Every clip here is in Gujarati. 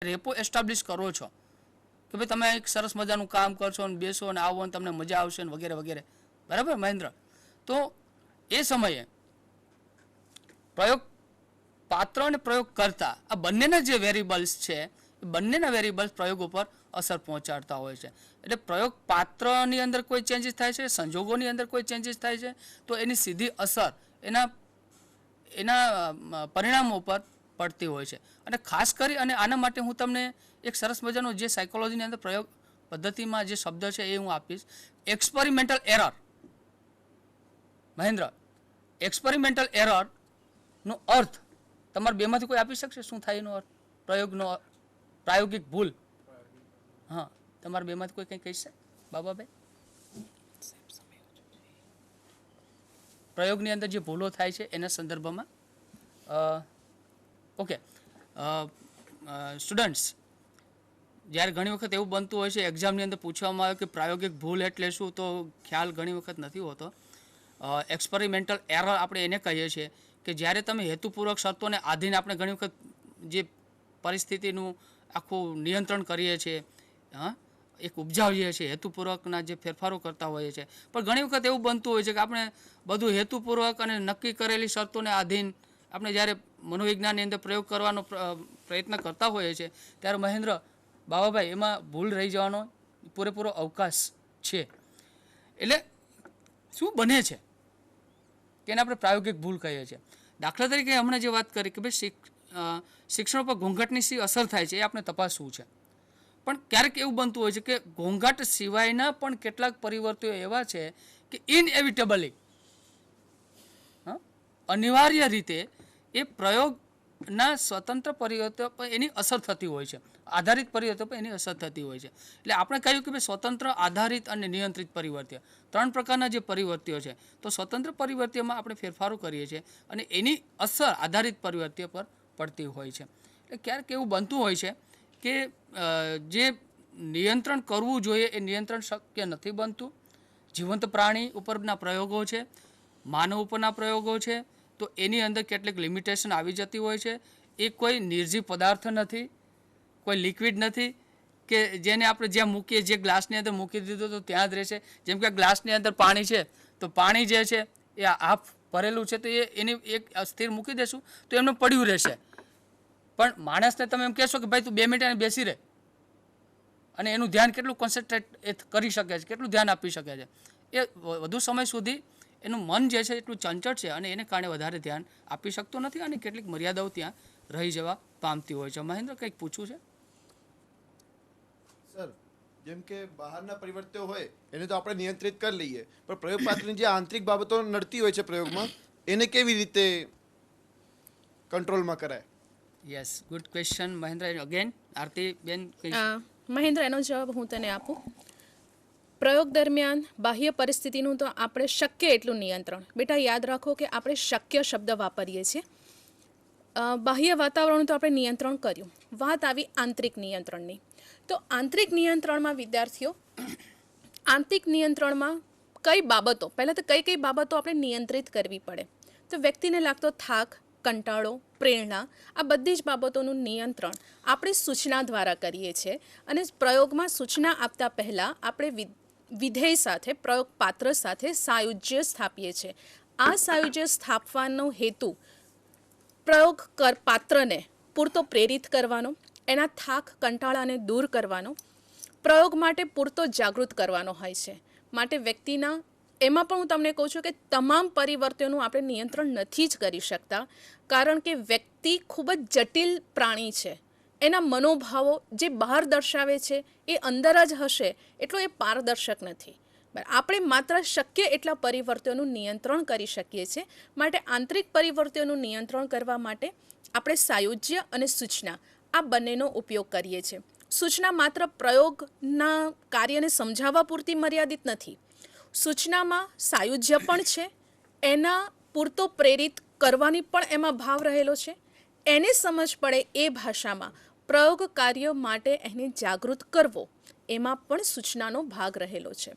રેપો એસ્ટાબ્લિશ કરો છો કે ભાઈ તમે એક સરસ મજાનું કામ કરશો અને બેસો અને આવો અને તમને મજા આવશે ને વગેરે વગેરે, બરાબર મહેન્દ્ર? તો એ સમયે પ્રયોગ પાત્ર અને પ્રયોગ કરતા આ બંનેના જે વેરિયેબલ્સ છે એ બંનેના વેરિયેબલ્સ પ્રયોગ ઉપર અસર પહોંચાડતા હોય છે. એટલે પ્રયોગ પાત્રની અંદર કોઈ ચેન્જીસ થાય છે, સંજોગોની અંદર કોઈ ચેન્જીસ થાય છે, તો એની સીધી અસર એના પરિણામો ઉપર પડતી હોય છે. અને ખાસ કરી અને આના માટે હું તમને એક સરસ મજાનો જે સાયકોલોજીની અંદર પ્રયોગ પદ્ધતિમાં જે શબ્દ છે એ હું આપીશ, એક્સપેરિમેન્ટલ એરર. મહેન્દ્ર, એક્સપેરિમેન્ટલ એરરનો અર્થ તમારે બેમાંથી કોઈ આપી શકશે? શું થાય એનો અર્થ? પ્રયોગનો પ્રાયોગિક ભૂલ. હા, તમારા બેમાંથી કોઈ કંઈ કહેશે બાબાભાઈ? પ્રયોગની અંદર જે ભૂલો થાય છે એના સંદર્ભમાં. ઓકે સ્ટુડન્ટ્સ, જ્યારે ઘણી વખત એવું બનતું હોય છે એક્ઝામની અંદર પૂછવામાં આવે કે પ્રાયોગિક ભૂલ એટલે શું, તો ખ્યાલ ઘણી વખત નથી હોતો. એક્સપેરિમેન્ટલ એરર આપણે એને કહીએ છીએ કે જ્યારે તમે હેતુપૂર્વક શરતોને આધીન આપણે ઘણી વખત જે પરિસ્થિતિનું આખું નિયંત્રણ કરીએ છીએ, હા, એક ઉપજાવીએ છીએ, હેતુપૂર્વકના જે ફેરફારો કરતા હોઈએ છીએ, પણ ઘણી વખત એવું બનતું હોય છે કે આપણે બધું હેતુપૂર્વક અને નક્કી કરેલી શરતોને આધીન આપણે જ્યારે મનોવિજ્ઞાનની અંદર પ્રયોગ કરવાનો પ્રયત્ન કરતા હોઈએ છીએ ત્યારે મહેન્દ્ર બાબાભાઈ એમાં ભૂલ રહી જવાનો પૂરેપૂરો અવકાશ છે. એટલે શું બને છે કે એને આપણે પ્રાયોગિક ભૂલ કહીએ છીએ. દાખલા તરીકે હમણાં જે વાત કરી કે ભાઈ શિક્ષણ પર ઘોંઘાટની શી અસર થાય છે એ આપણે તપાસવું છે. પણ ક્યારેક એવું બનતું હોય છે કે ઘોંઘાટ સિવાયના પણ કેટલાક પરિવર્તનો એવા છે કે ઇનએવિટેબલી અનિવાર્ય રીતે એ પ્રયોગના સ્વતંત્ર પરિવર્તનો પર એની અસર થતી હોય છે, આધારિત પરિવર્તનો પર એની અસર થતી હોય છે. એટલે આપણે કહ્યું કે ભાઈ સ્વતંત્ર, આધારિત અને નિયંત્રિત પરિવર્ત્ય, ત્રણ પ્રકારના જે પરિવર્ત્યો છે. તો સ્વતંત્ર પરિવર્ત્યમાં આપણે ફેરફારો કરીએ છીએ અને એની અસર આધારિત પરિવર્ત્ય પર પડતી હોય છે. એટલે ક્યારેક એવું બનતું હોય છે કે જે નિયંત્રણ કરવું જોઈએ એ નિયંત્રણ શક્ય નથી બનતું. જીવંત પ્રાણી ઉપરના પ્રયોગો છે, માનવ ઉપરના પ્રયોગો છે, તો એની અંદર કેટલીક લિમિટેશન આવી જતી હોય છે. એ કોઈ નિર્જીવ પદાર્થ નથી, કોઈ લિક્વિડ નથી કે જેને આપણે જ્યાં મૂકીએ, જે ગ્લાસની અંદર મૂકી દીધું તો ત્યાં જ રહેશે. જેમ કે ગ્લાસની અંદર પાણી છે તો પાણી જે છે એ હાફ ભરેલું છે તો એની એક સ્થિર મૂકી દેશું તો એમને પડ્યું રહેશે. પણ માણસને તમે એમ કહેશો કે ભાઈ તું 2 મિનિટ બેસી રહે, અને એનું ધ્યાન કેટલું કોન્સન્ટ્રેટ એ કરી શકે છે, કેટલું ધ્યાન આપી શકે છે, એ વધુ સમય સુધી એનું મન જે છે એટલું ચંચળ છે અને એને કારણે વધારે ધ્યાન આપી શકતો નથી અને કેટલીક મર્યાદાઓ ત્યાં રહી જવા પામતી હોય છે. મહેન્દ્ર, કંઈક પૂછવું છે? સર, જેમ કે બહારના પરિવર્તનો હોય એને તો આપણે નિયંત્રિત કરી લઈએ, પણ પ્રયોગ પાત્રની જે આંતરિક બાબતો નડતી હોય છે પ્રયોગમાં, એને કેવી રીતે કંટ્રોલમાં કરાય? Yes, good question Mahendra. Again Aarti ben. Mahendra, એનો જવાબ હું તને આપું. પ્રયોગ દરમિયાન બાહ્ય પરિસ્થિતિનું તો આપણે શક્ય એટલું નિયંત્રણ, બેટા યાદ રાખો કે આપણે શક્ય શબ્દ વાપરીએ છીએ. બાહ્ય વાતાવરણ તો આપણે નિયંત્રણ કર્યું, વાત આવી આંતરિક નિયંત્રણની. તો આંતરિક નિયંત્રણમાં વિદ્યાર્થીઓ, આંતરિક નિયંત્રણમાં કઈ બાબતો, પહેલાં તો કઈ કઈ બાબતો આપણે નિયંત્રિત કરવી પડે? તો વ્યક્તિને લાગતો થાક, કંટાળો, પ્રેરણા, આ બધી જ બાબતોનું નિયંત્રણ આપણે સૂચના દ્વારા કરીએ છીએ. અને પ્રયોગમાં સૂચના આપતા પહેલાં આપણે વિધેય સાથે, પ્રયોગ પાત્ર સાથે સાયુજ્ય સ્થાપીએ છીએ. આ સાયુજ્ય સ્થાપવાનો હેતુ પ્રયોગ પાત્રને પૂરતો પ્રેરિત કરવાનો, એના થાક કંટાળાને દૂર કરવાનો, પ્રયોગ માટે પૂરતો જાગૃત કરવાનો હોય છે. માટે વ્યક્તિના એમાં પણ હું તમને કહું છું કે તમામ પરિવર્તનોનું આપણે નિયંત્રણ નથી જ કરી શકતા, કારણ કે વ્યક્તિ ખૂબ જ જટિલ પ્રાણી છે. એના મનોભાવો જે બહાર દર્શાવે છે એ અંદર જ હશે, એટલો એ પારદર્શક નથી. આપણે માત્ર શક્ય એટલા પરિવર્તનોનું નિયંત્રણ કરી શકીએ છીએ. માટે આંતરિક પરિવર્તનોનું નિયંત્રણ કરવા માટે આપણે સાયુજ્ય અને સૂચના આ બંનેનો ઉપયોગ કરીએ છીએ. સૂચના માત્ર પ્રયોગના કાર્યને સમજાવવા પૂરતી મર્યાદિત નથી. સૂચનામાં સાયુજ્ય પણ છે, એના પૂરતો પ્રેરિત કરવાની પણ એમાં ભાવ રહેલો છે. એને સમજ પડે એ ભાષામાં પ્રયોગ કાર્ય માટે એને જાગૃત કરવો, એમાં પણ સૂચનાનો ભાગ રહેલો છે.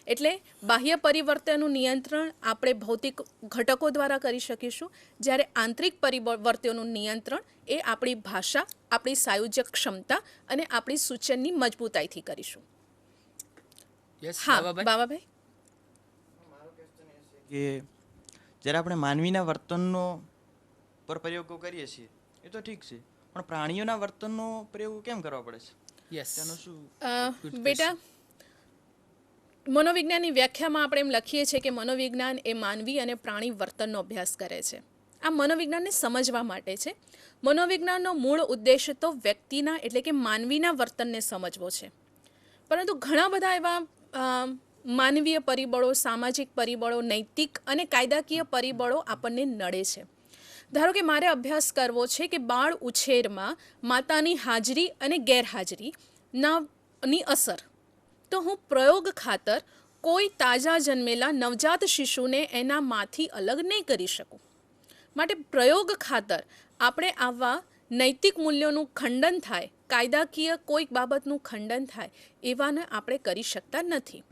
એટલે બાહ્ય પરિવર્તનનું નિયંત્રણ આપણે ભૌતિક ઘટકો દ્વારા કરી શકીશું, જ્યારે આંતરિક પરિવર્તનનું નિયંત્રણ એ આપણી ભાષા, આપણી સાયુજ્ય ક્ષમતા અને આપણી સૂચનની મજબૂતાઈથી કરીશું. યસ હા બાબાભાઈ. બાબાભાઈ. કે જ્યારે આપણે માનવીના વર્તનનો પર પ્રયોગો કરીએ છીએ એ તો ઠીક છે, પણ પ્રાણીઓના વર્તનનો પ્રયોગો કેમ કરવા પડે છે? યસ તેનું શું? બેટા, મનોવિજ્ઞાનની વ્યાખ્યામાં આપણે એમ લખીએ છીએ કે મનોવિજ્ઞાન એ માનવી અને પ્રાણી વર્તનનો અભ્યાસ કરે છે. આ મનોવિજ્ઞાનને સમજવા માટે છે. મનોવિજ્ઞાનનો મૂળ ઉદ્દેશ તો વ્યક્તિના એટલે કે માનવીના વર્તનને સમજવો છે, પરંતુ ઘણા બધા એવા માનવીય પરિબળો, સામાજિક પરિબળો, નૈતિક અને કાયદાકીય પરિબળો આપણને નડે છે. ધારો કે મારે અભ્યાસ કરવો છે કે બાળ ઉછેરમાં માતાની હાજરી અને ગેરહાજરીની અસર, તો હું પ્રયોગ ખાતર કોઈ તાજા જન્મેલા નવજાત શિશુને એનામાંથી અલગ નહીં કરી શકું. માટે પ્રયોગ ખાતર આપણે આવા નૈતિક મૂલ્યોનું ખંડન થાય, કાયદાકીય કોઈક બાબતનું ખંડન થાય એવાને આપણે કરી શકતા નથી.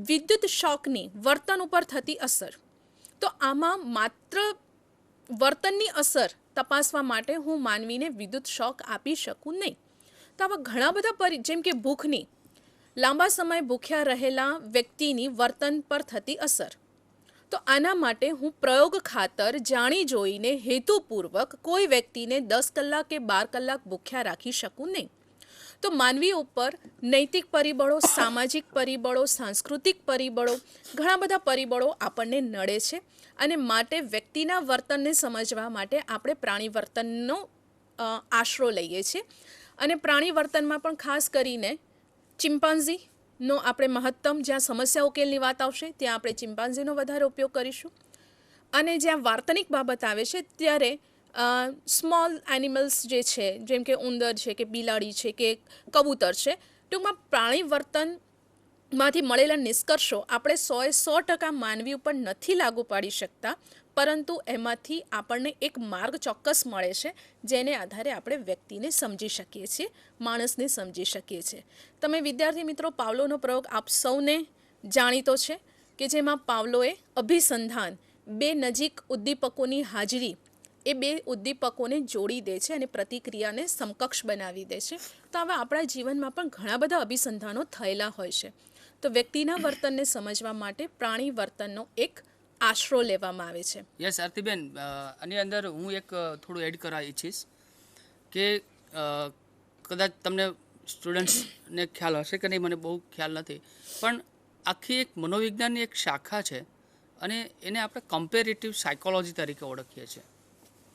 વિદ્યુત શોકની વર્તન ઉપર થતી અસર, તો આમાં માત્ર વર્તનની અસર તપાસવા માટે હું માનવીને વિદ્યુત શોક આપી શકું નહીં. તો આવા ઘણા બધા જેમ કે ભૂખની, લાંબા સમય ભૂખ્યા રહેલા વ્યક્તિની વર્તન પર થતી અસર, તો આના માટે હું પ્રયોગ ખાતર જાણી જોઈને હેતુપૂર્વક કોઈ વ્યક્તિને 10 કલાક કે 12 કલાક ભૂખ્યા રાખી શકું નહીં. તો માનવી ઉપર નૈતિક પરિબળો, સામાજિક પરિબળો, સાંસ્કૃતિક પરિબળો, ઘણા બધા પરિબળો આપણને નડે છે, અને માટે વ્યક્તિના વર્તનને સમજવા માટે આપણે પ્રાણી વર્તનનો આશરો લઈએ છીએ. અને પ્રાણી વર્તનમાં પણ ખાસ કરીને ચિમ્પાન્ઝીનો આપણે મહત્તમ, જ્યાં સમસ્યા ઉકેલની વાત આવશે ત્યાં આપણે ચિમ્પાન્ઝીનો વધારે ઉપયોગ કરીશું. અને જ્યાં વાર્તનિક બાબત આવે છે ત્યારે સ્મોલ એનિમલ્સ જે છે, જેમ કે ઉંદર છે કે બિલાડી છે કે કબૂતર છે, ટૂંકમાં પ્રાણી વર્તનમાંથી મળેલા નિષ્કર્ષો આપણે 100% માનવી ઉપર નથી લાગુ પાડી શકતા, પરંતુ એમાંથી આપણને એક માર્ગ ચોક્કસ મળે છે જેને આધારે આપણે વ્યક્તિને સમજી શકીએ છીએ, માણસને સમજી શકીએ છીએ. તમે વિદ્યાર્થી મિત્રો, પાવલોનો પ્રયોગ આપ સૌને જાણીતો છે કે જેમાં પાવલોએ અભિસંધાન, 2 નજીક ઉદ્દીપકોની હાજરી, એ 2 ઉદ્દીપકોને જોડી દે છે અને પ્રતિક્રિયાને સમકક્ષ બનાવી દે છે. તો આવા આપણા જીવનમાં પણ ઘણા બધા અભિસંધાનો થયેલા હોય છે. તો વ્યક્તિના વર્તનને સમજવા માટે પ્રાણી વર્તનનો એક આશરો લેવામાં આવે છે. યસ આરતીબેન, આની અંદર હું એક થોડું એડ કરવા ઈચ્છીશ કે કદાચ તમને સ્ટુડન્ટ્સને ખ્યાલ હશે કે નહીં, મને બહુ ખ્યાલ નથી, પણ આખી એક મનોવિજ્ઞાનની એક શાખા છે અને એને આપણે કમ્પેરેટિવ સાયકોલોજી તરીકે ઓળખીએ છીએ,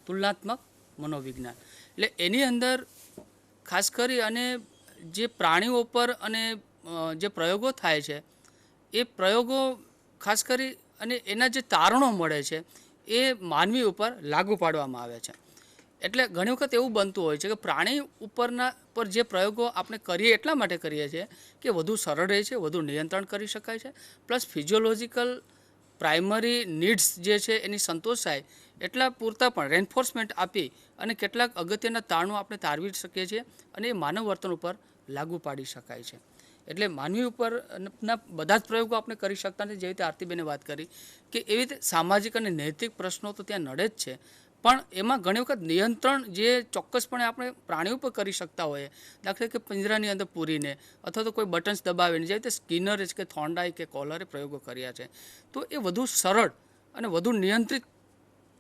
તુલનાત્મક મનોવિજ્ઞાન. એટલે એની અંદર ખાસ કરી અને જે પ્રાણીઓ પર અને જે પ્રયોગો થાય છે એ પ્રયોગો ખાસ કરી અને એના જે તારણો મળે છે એ માનવી ઉપર લાગુ પાડવામાં આવે છે. એટલે ઘણી વખત એવું બનતું હોય છે કે પ્રાણી પર જે પ્રયોગો આપણે કરીએ એટલા માટે કરીએ છીએ કે વધુ સરળ રહે છે, વધુ નિયંત્રણ કરી શકાય છે, પ્લસ ફિઝિયોલોજીકલ પ્રાઇમરી નીડ્સ જે છે એની સંતોષ થાય એટલા પૂરતા પણ રેન્ફોર્સમેન્ટ આપી અને કેટલાક અગત્યના તારણો આપણે તારવી શકીએ છીએ અને એ માનવ વર્તન ઉપર લાગુ પાડી શકાય છે. એટલે માનવી ઉપરના બધા જ પ્રયોગો આપણે કરી શકતા નથી. જેવી રીતે આરતીબેને વાત કરી કે એવી રીતે સામાજિક અને નૈતિક પ્રશ્નો તો ત્યાં નડે જ છે, પણ એમાં ઘણી વખત નિયંત્રણ જે ચોક્કસપણે આપણે પ્રાણીઓ પર કરી શકતા હોઈએ, દાખલા કે પિંજરાની અંદર પૂરીને અથવા તો કોઈ બટન્સ દબાવીને, જેવી રીતે સ્કિનરે કે થોર્નડાઈ કે કોલરે પ્રયોગો કર્યા છે, તો એ વધુ સરળ અને વધુ નિયંત્રિત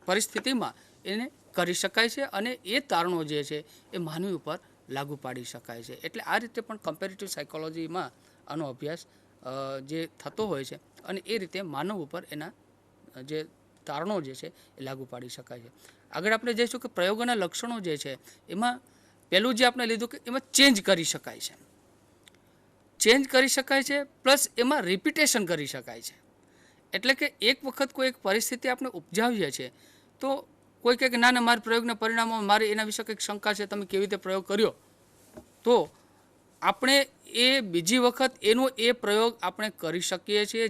પરિસ્થિતિમાં એને કરી શકાય છે અને એ તારણો જે છે એ માનવી ઉપર લાગુ પાડી શકાય છે. એટલે આ રીતે પણ કમ્પેરેટિવ સાયકોલોજીમાં આનો અભ્યાસ જે થતો હોય છે અને એ રીતે માનવ ઉપર એના જે તારણો જે છે એ લાગુ પાડી શકાય છે. આગળ આપણે જઈશું કે પ્રયોગોના લક્ષણો જે છે એમાં પહેલું જે આપણે લીધું કે એમાં ચેન્જ કરી શકાય છે, પ્લસ એમાં રિપીટેશન કરી શકાય છે. એટલે કે એક વખત કોઈ એક પરિસ્થિતિ આપણે ઉપજાવીએ છીએ તો કોઈ કહે કે ના મારા પ્રયોગના પરિણામો, મારે એના વિશે કંઈક શંકા છે, તમે કેવી રીતે પ્રયોગ કર્યો, તો આપણે એ બીજી વખત એનો એ પ્રયોગ આપણે કરી શકીએ છીએ.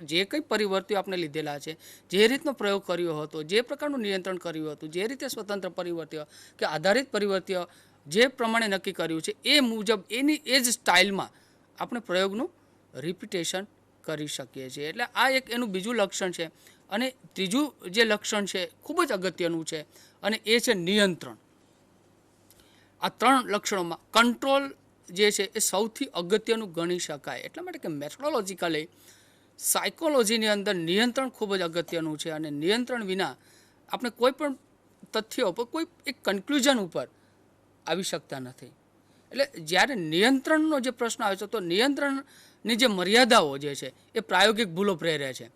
જે કંઈ પરિવર્તિઓ આપણે લીધેલા છે, જે રીતનો પ્રયોગ કર્યો હતો, જે પ્રકારનું નિયંત્રણ કર્યું હતું, જે રીતે સ્વતંત્ર પરિવર્તિઓ કે આધારિત પરિવર્તિઓ જે પ્રમાણે નક્કી કર્યું છે એ મુજબ એની એ જ સ્ટાઇલમાં આપણે પ્રયોગનું રિપીટેશન કરી શકીએ છીએ. એટલે આ એક એનું બીજું લક્ષણ છે. અને ત્રીજું જે લક્ષણ છે ખૂબ જ અગત્યનું છે, અને એ છે નિયંત્રણ. આ 3 લક્ષણોમાં કંટ્રોલ જે છે એ સૌથી અગત્યનું ગણી શકાય. એટલા માટે કે મેથોડોલોજીકલી સાયકોલોજીની અંદર નિયંત્રણ ખૂબ જ અગત્યનું છે, અને નિયંત્રણ વિના આપણે કોઈ પણ તથ્યો પર કોઈ એક કન્ક્લુઝન ઉપર આવી શકતા નથી. એટલે જ્યારે નિયંત્રણનો જે પ્રશ્ન આવે છે, તો નિયંત્રણની જે મર્યાદાઓ જે છે એ પ્રાયોગિક ભૂલો પ્રેરે છે.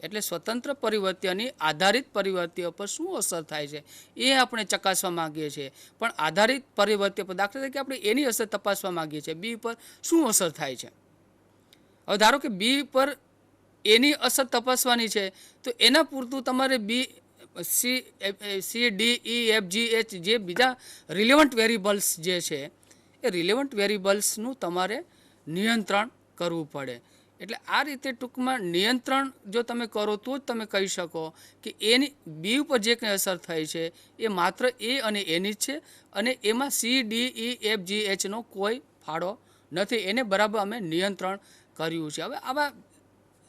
એટલે સ્વતંત્ર પરિવર્ત્યની આધારિત પરિવર્ત્ય પર શું અસર થાય છે એ આપણે ચકાસવા માંગીએ છીએ. પણ આધારિત પરિવર્ત્ય પર દાખલા તરીકે આપણે એની અસર તપાસવા માંગીએ છીએ, બી પર શું અસર થાય છે. હવે ધારો કે બી પર એની અસર તપાસવાની છે, તો એના પૂરતું તમારે B C D E F G H J બીજા રિલેવન્ટ વેરિયેબલ્સ જે છે એ રિલેવન્ટ વેરિયેબલ્સનું તમારે નિયંત્રણ કરવું પડે. એટલે આ રીતે ટૂંકમાં નિયંત્રણ જો તમે કરો તો જ તમે કહી શકો કે એની બી ઉપર જે કંઈ અસર થઈ છે એ માત્ર એ અને એની જ છે, અને એમાં C D E F G એચનો કોઈ ફાળો નથી. એને બરાબર અમે નિયંત્રણ કર્યું છે. હવે આવા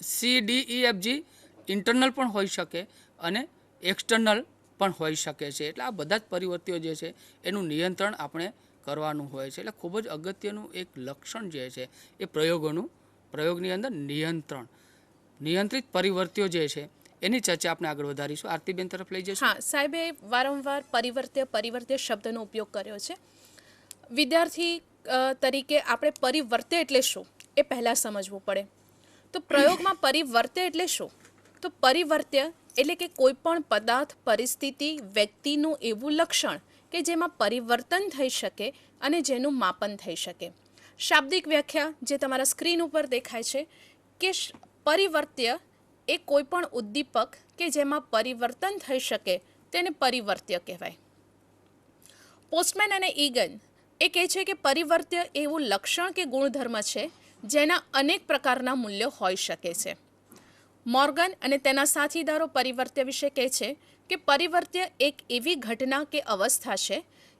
C D E F G internal પણ હોઈ શકે અને એક્સટર્નલ પણ હોઈ શકે છે. એટલે આ બધા જ પરિવર્તિઓ જે છે એનું નિયંત્રણ આપણે કરવાનું હોય છે. એટલે ખૂબ જ અગત્યનું એક લક્ષણ જે છે એ પ્રયોગની અંદર નિયંત્રિત પરિવર્તિઓ જે છે એની ચર્ચા આપણે આગળ વધારીશું. આરતીબેન તરફ લઈ જઈશું. હા, સાહેબે વારંવાર પરિવર્ત્ય શબ્દનો ઉપયોગ કર્યો છે. વિદ્યાર્થી તરીકે આપણે પરિવર્ત્ય એટલે શું એ પહેલાં સમજવું પડે. તો પ્રયોગમાં પરિવર્ત્ય એટલે શું? તો પરિવર્ત્ય એટલે કે કોઈ પણ પદાર્થ, પરિસ્થિતિ, વ્યક્તિનું એવું લક્ષણ કે જેમાં પરિવર્તન થઈ શકે અને જેનું માપન થઈ શકે. શાબ્દિક વ્યાખ્યા જે તમારા સ્ક્રીન ઉપર દેખાય છે કે પરિવર્ત્ય એ કોઈ પણ ઉદ્દીપક કે જેમાં પરિવર્તન થઈ શકે તેને પરિવર્ત્ય કહેવાય. પોસ્ટમેન અને ઈગન એ કહે છે કે પરિવર્ત્ય એવું લક્ષણ કે ગુણધર્મ છે જેના અનેક પ્રકારના મૂલ્યો હોઈ શકે છે. મોર્ગન અને તેના સાથીદારો પરિવર્ત્ય વિશે કહે છે કે પરિવર્ત્ય એક એવી ઘટના કે અવસ્થા છે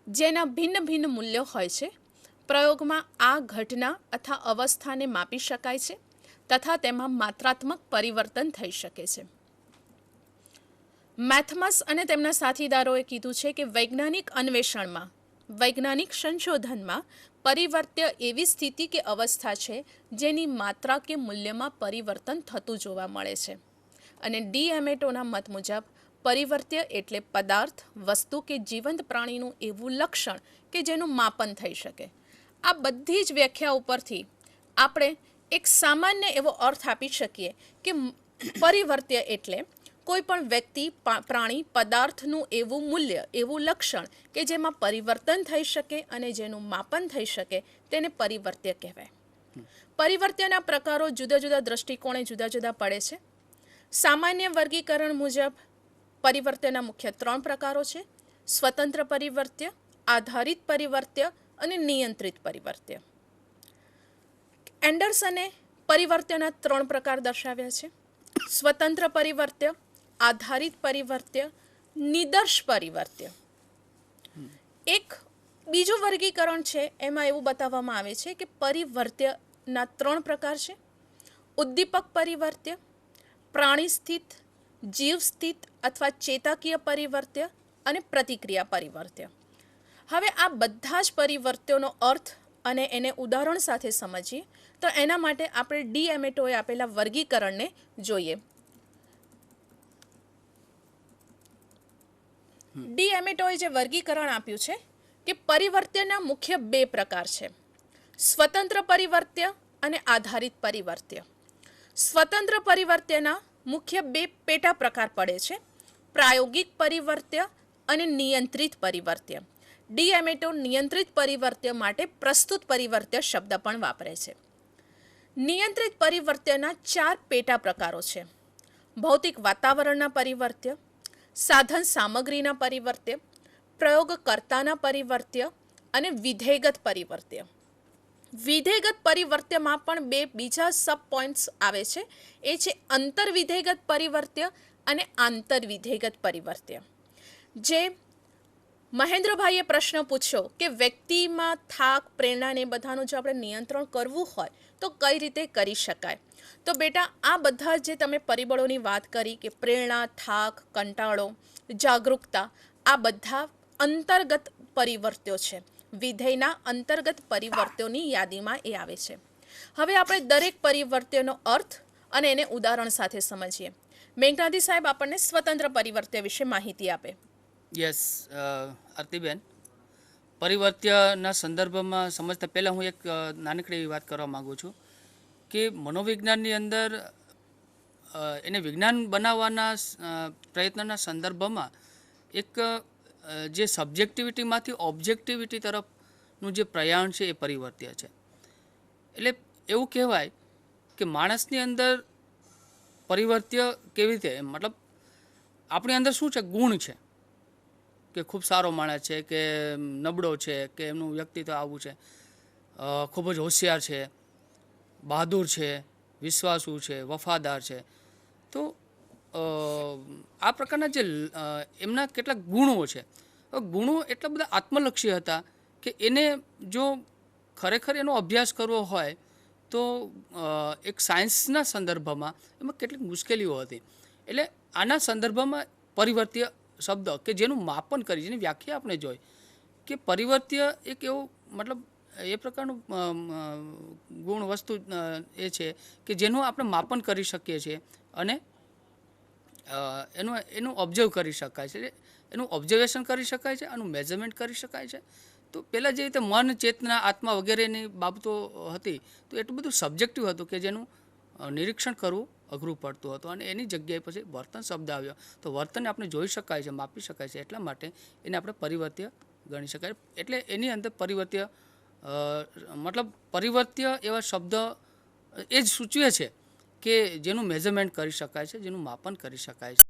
જેના ભિન્ન ભિન્ન મૂલ્યો હોય છે. પ્રયોગમાં આ ઘટના અથવા અવસ્થાને માપી શકાય છે તથા તેમાં માત્રાત્મક પરિવર્તન થઈ શકે છે. મેથમસ અને તેમના સાથીદારોએ કીધું છે કે વૈજ્ઞાનિક અન્વેષણમાં, વૈજ્ઞાનિક સંશોધનમાં પરિવર્ત્ય એવી સ્થિતિ કે અવસ્થા છે જેની માત્રા કે મૂલ્યમાં પરિવર્તન થતું જોવા મળે છે. અને ડી એમેટોના મત મુજબ પરિવર્ત્ય એટલે પદાર્થ, વસ્તુ કે જીવંત પ્રાણીનું એવું લક્ષણ કે જેનું માપન થઈ શકે. આ બધી જ વ્યાખ્યા ઉપરથી આપણે એક સામાન્ય એવો અર્થ આપી શકીએ કે પરિવર્ત્ય એટલે કોઈ પણ વ્યક્તિ, પ્રાણી, પદાર્થનું એવું મૂલ્ય, એવું લક્ષણ કે જેમાં પરિવર્તન થઈ શકે અને જેનું માપન થઈ શકે તેને પરિવર્ત્ય કહેવાય. પરિવર્ત્યના પ્રકારો જુદા જુદા દ્રષ્ટિકોણે જુદા જુદા પડે છે. સામાન્ય વર્ગીકરણ મુજબ પરિવર્ત્યના મુખ્ય 3 પ્રકારો છે: સ્વતંત્ર પરિવર્ત્ય, આધારિત પરિવર્ત્ય અને નિયંત્રિત પરિવર્ત્ય. એન્ડરસને પરિવર્ત્યના 3 પ્રકાર દર્શાવ્યા છે: સ્વતંત્ર પરિવર્ત્ય, આધારિત પરિવર્ત્ય, નિદર્શ પરિવર્ત્ય. એક બીજું વર્ગીકરણ છે એમાં એવું બતાવવામાં આવે છે કે પરિવર્ત્યના 3 પ્રકાર છે: ઉદ્દીપક પરિવર્ત્ય, પ્રાણી સ્થિત, જીવ સ્થિત અથવા ચેતાકીય પરિવર્ત્ય અને પ્રતિક્રિયા પરિવર્ત્ય. હવે આ બધા જ પરિવર્ત્યોનો અર્થ અને એને ઉદાહરણ સાથે સમજીએ તો એના માટે આપણે ડી એમેટોએ આપેલા વર્ગીકરણને જોઈએ. ડી એમેટોએ જે વર્ગીકરણ આપ્યું છે કે પરિવર્ત્યના મુખ્ય 2 પ્રકાર છે: સ્વતંત્ર પરિવર્ત્ય અને આધારિત પરિવર્ત્ય. સ્વતંત્ર પરિવર્ત્યના મુખ્ય 2 પેટા પ્રકાર પડે છે: પ્રાયોગિક પરિવર્ત્ય અને નિયંત્રિત પરિવર્ત્ય. ડી એમેટો નિયંત્રિત પરિવર્ત્ય માટે પ્રસ્તુત પરિવર્ત્ય શબ્દ પણ વાપરે છે. નિયંત્રિત પરિવર્ત્યના 4 પેટા પ્રકારો છે: ભૌતિક વાતાવરણના પરિવર્ત્ય, સાધન સામગ્રીના પરિવર્ત્ય, પ્રયોગકર્તાના પરિવર્ત્ય અને વિધેયગત પરિવર્ત્ય. વિધેયગત પરિવર્ત્યમાં પણ 2 બીજા સબ પોઈન્ટ્સ આવે છે. એ છે અંતરવિધેયગત પરિવર્ત્ય અને આંતરવિધેયગત પરિવર્ત્ય. જે મહેન્દ્રભાઈએ પ્રશ્ન પૂછ્યો કે વ્યક્તિમાં થાક પ્રેરણાને બધાનું જો આપણે નિયંત્રણ કરવું હોય તો કઈ રીતે કરી શકાય. તો બેટા આ બધા જે તમે પરિબળોની વાત કરી કે પ્રેરણા, થાક, કંટાળો, જાગૃતતા, આ બધા અંતર્ગત પરિવર્ત્યો છે. વિધેયના અંતર્ગત પરિવર્ત્યોની યાદીમાં એ આવે છે. હવે આપણે દરેક પરિવર્ત્યનો અર્થ અને એને ઉદાહરણ સાથે સમજીએ. મેઘનાદી સાહેબ આપણને સ્વતંત્ર પરિવર્ત્ય વિશે માહિતી આપે. યસ આરતીબેન, પરિવર્ત્યના સંદર્ભમાં સમજતા પહેલાં હું એક નાનકડી એવી વાત કરવા માગું છું કે મનોવિજ્ઞાનની અંદર એને વિજ્ઞાન બનાવવાના પ્રયત્નના સંદર્ભમાં એક જે સબ્જેક્ટિવિટીમાંથી ઓબ્જેક્ટિવિટી તરફનું જે પ્રયાણ છે એ પરિવર્ત્ય છે. એટલે એવું કહેવાય કે માણસની અંદર પરિવર્ત્ય કેવી રીતે, મતલબ આપણી અંદર શું છે, ગુણ છે કે ખૂબ સારો માણસ છે કે નબળો છે કે એમનું વ્યક્તિત્વ આવું છે, ખૂબ જ હોશિયાર છે, બહાદુર છે, વિશ્વાસુ છે, વફાદાર છે. તો આ પ્રકારના જે એમના કેટલાક ગુણો છે, ગુણો એટલા બધા આત્મલક્ષી હતા કે એને જો ખરેખર એનો અભ્યાસ કરવો હોય તો એક સાયન્સના સંદર્ભમાં એમાં કેટલીક મુશ્કેલીઓ હતી. એટલે આના સંદર્ભમાં પરિવર્ત્ય શબ્દ કે જેનું માપન કરી, જેની વ્યાખ્યા આપણે જોઈ કે પરિવર્ત્ય એક એવું મતલબ એ પ્રકારનું ગુણ વસ્તુ એ છે કે જેનું આપણે માપન કરી શકીએ છીએ અને એનું ઓબ્ઝર્વ કરી શકાય છે, એનું ઓબ્ઝર્વેશન કરી શકાય છે, આનું મેઝરમેન્ટ કરી શકાય છે. તો પહેલાં જે રીતે મન, ચેતના, આત્મા વગેરેની બાબતો હતી તો એટલું બધું સબ્જેક્ટિવ હતું કે જેનું નિરીક્ષણ કરવું અઘરું પડતું હતું અને એની જગ્યાએ પછી વર્તન શબ્દ આવ્યો. તો વર્તનને આપણે જોઈ શકાય છે, માપી શકાય છે, એટલા માટે એને આપણે પરિવર્ત્ય ગણી શકાય. એટલે એની અંદર પરિવર્ત્ય મતલબ પરિવર્ત્ય એવા શબ્દ એ જ સૂચવે છે કે જેનું મેઝરમેન્ટ કરી શકાય છે, જેનું માપન કરી શકાય છે.